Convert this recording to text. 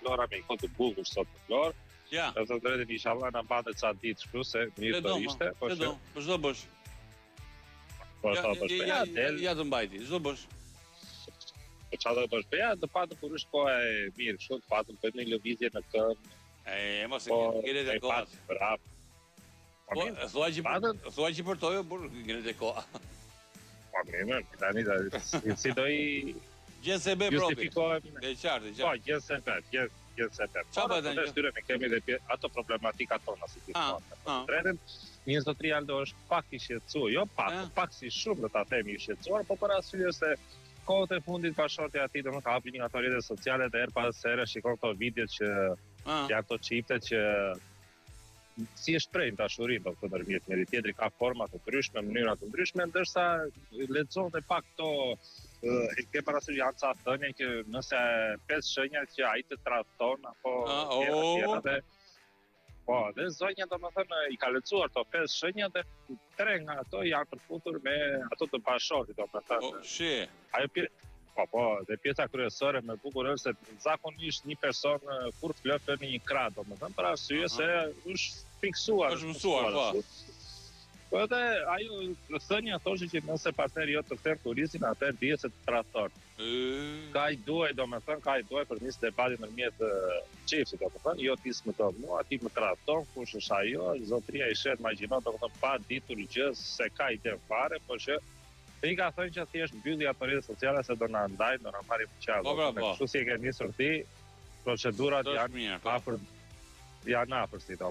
Flora me ikon të bukur sot në Florë. Ja. Dhe të drejtën inshallah na bante ca ditë shkru se mirë do ishte. Po çdo bësh. Po sa do shpeja del. Ja të mbajti, çdo bësh. Po çfarë do bësh? Ja, do patë kur është koha e mirë, kështu të patë bëj një lëvizje në këmbë. Mos e ngjelet e koha. Po thua që përtojë, por ngjelet e koha. Po mirë, tani si do i GSB propi. E qartë. Po, GSB. Çfarë tani? Shtyre me kemi dhe ato problematika tona si ti thua. Tretën, një zotëri Aldo është pak i shqetësuar, jo pak si shumë do ta themi i shqetësuar, po për arsye se kohët e fundit bashorti ati do më ka hapi një ato rrjetet sociale dhe her pas here shikon këto videot që janë ato çiftet që si e shprehin dashurinë do të ndërmjet njëri tjetrit, ka forma të ndryshme, mënyra të ndryshme, ndërsa lexon dhe pak këto e ke parasysh janë ca thënie që nëse 5 shenja që ai të tradhton apo tjera po, dhe zonja domethënë i ka lexuar to 5 shenja dhe 3 nga ato janë përputhur me ato të bashortit domethënë. Po, dhe pjesa kryesore me bukur është se zakonisht një person kur të flë në një krah, domethënë për arsye se është fiksuar. Është mësuar, po. Po edhe ajo thënia thoshte që nëse partneri jot të kthen turistin, atëherë dihet se të tradhton. Ka i duaj për nis debati ndërmjet çiftit, domethënë, jo ti më thon mua, ti më tradhton, kush është ajo, zotria i shet imagjinon domethënë pa ditur gjë se ka ide fare, por që i ka thënë që thjesht mbylli ato rrjete sociale se do na ndajnë, do na marrin qafë. Kështu si e ke nisur ti, procedurat janë afër si do.